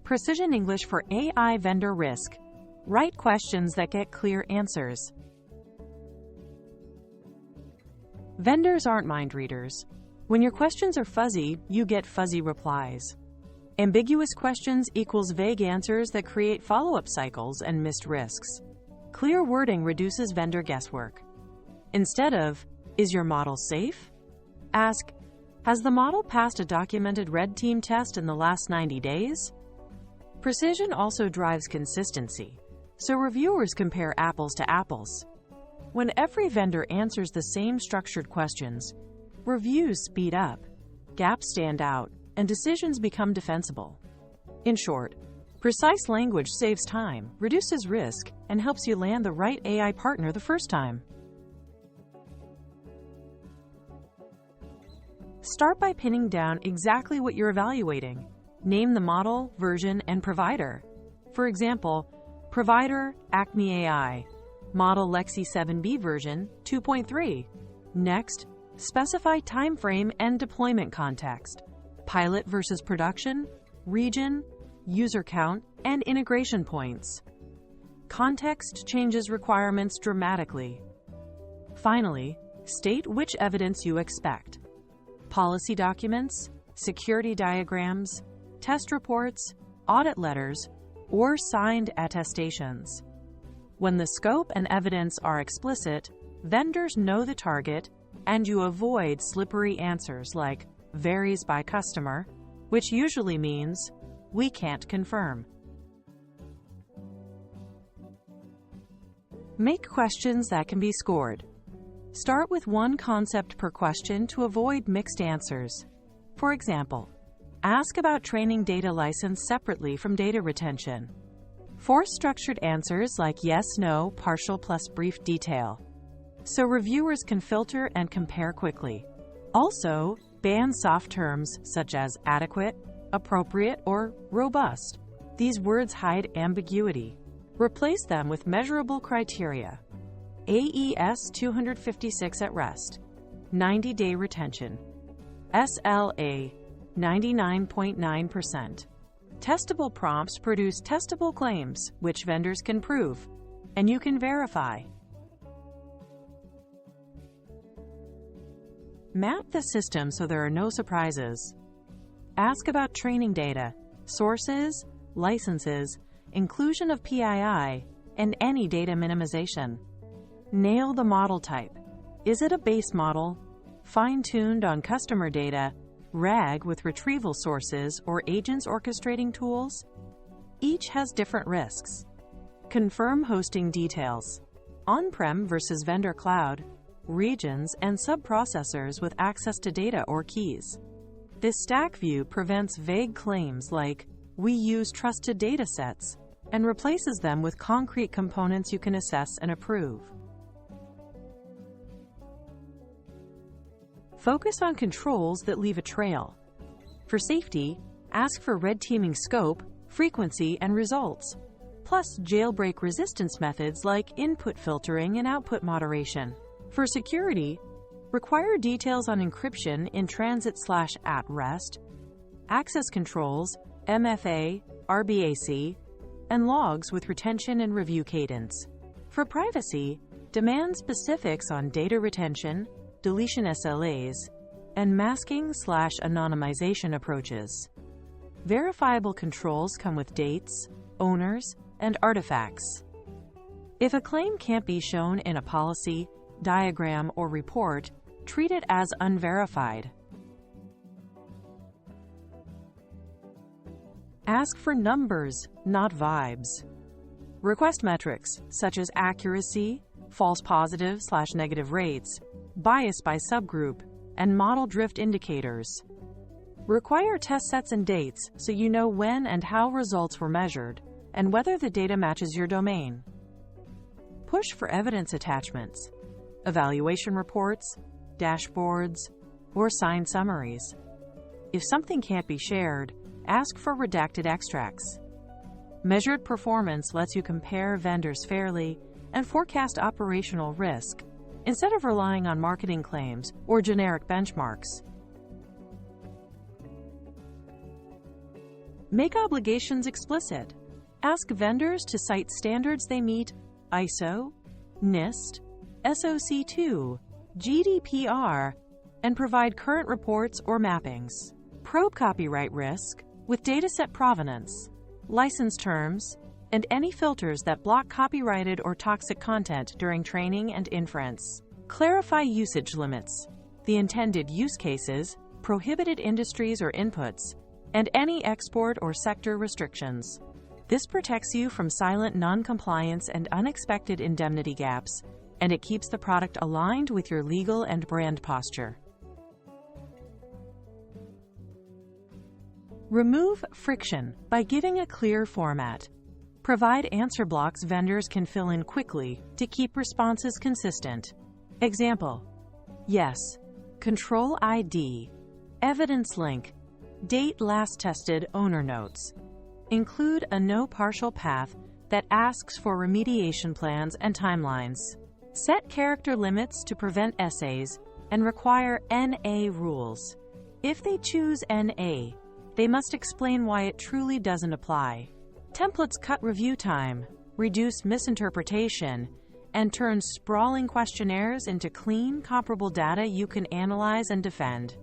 Precision English for AI vendor risk. Write questions that get clear answers. Vendors aren't mind readers. When your questions are fuzzy, you get fuzzy replies. Ambiguous questions equals vague answers that create follow-up cycles and missed risks. Clear wording reduces vendor guesswork. Instead of, "Is your model safe?" ask, "Has the model passed a documented red team test in the last 90 days?" Precision also drives consistency, so reviewers compare apples to apples. When every vendor answers the same structured questions, reviews speed up, gaps stand out, and decisions become defensible. In short, precise language saves time, reduces risk, and helps you land the right AI partner the first time. Start by pinning down exactly what you're evaluating. Name the model, version, and provider. For example, provider Acme AI, model Lexi 7B version 2.3. Next, specify timeframe and deployment context. Pilot versus production, region, user count, and integration points. Context changes requirements dramatically. Finally, state which evidence you expect. Policy documents, security diagrams, test reports, audit letters, or signed attestations. When the scope and evidence are explicit, vendors know the target, and you avoid slippery answers like "varies by customer," which usually means "we can't confirm." Make questions that can be scored. Start with one concept per question to avoid mixed answers. For example, ask about training data license separately from data retention. Force structured answers like yes, no, partial plus brief detail, so reviewers can filter and compare quickly. Also, ban soft terms such as adequate, appropriate, or robust. These words hide ambiguity. Replace them with measurable criteria. AES 256 at rest, 90-day retention. SLA, 99.9%. Testable prompts produce testable claims, which vendors can prove, and you can verify. Map the system so there are no surprises. Ask about training data, sources, licenses, inclusion of PII, and any data minimization. Nail the model type. Is it a base model, fine-tuned on customer data, RAG with retrieval sources, or agents orchestrating tools? Each has different risks. Confirm hosting details. On-prem versus vendor cloud, regions, and sub-processors with access to data or keys. This stack view prevents vague claims like, "We use trusted data sets," and replaces them with concrete components you can assess and approve. Focus on controls that leave a trail. For safety, ask for red teaming scope, frequency, and results, plus jailbreak resistance methods like input filtering and output moderation. For security, require details on encryption in transit/at rest, access controls, MFA, RBAC, and logs with retention and review cadence. For privacy, demand specifics on data retention, deletion SLAs, and masking/anonymization approaches. Verifiable controls come with dates, owners, and artifacts. If a claim can't be shown in a policy, diagram, or report, treat it as unverified. Ask for numbers, not vibes. Request metrics, such as accuracy, false positive/negative rates, bias by subgroup, and model drift indicators. Require test sets and dates so you know when and how results were measured, and whether the data matches your domain. Push for evidence attachments, evaluation reports, dashboards, or signed summaries. If something can't be shared, ask for redacted extracts. Measured performance lets you compare vendors fairly and forecast operational risk, instead of relying on marketing claims or generic benchmarks. Make obligations explicit. Ask vendors to cite standards they meet: ISO, NIST, SOC2, GDPR, and provide current reports or mappings. Probe copyright risk with dataset provenance, license terms, and any filters that block copyrighted or toxic content during training and inference. Clarify usage limits, the intended use cases, prohibited industries or inputs, and any export or sector restrictions. This protects you from silent non-compliance and unexpected indemnity gaps, and it keeps the product aligned with your legal and brand posture. Remove friction by giving a clear format. Provide answer blocks vendors can fill in quickly to keep responses consistent. Example: yes, control ID, evidence link, date last tested, owner notes. Include a no partial path that asks for remediation plans and timelines. Set character limits to prevent essays and require NA rules. If they choose NA, they must explain why it truly doesn't apply. Templates cut review time, reduce misinterpretation, and turn sprawling questionnaires into clean, comparable data you can analyze and defend.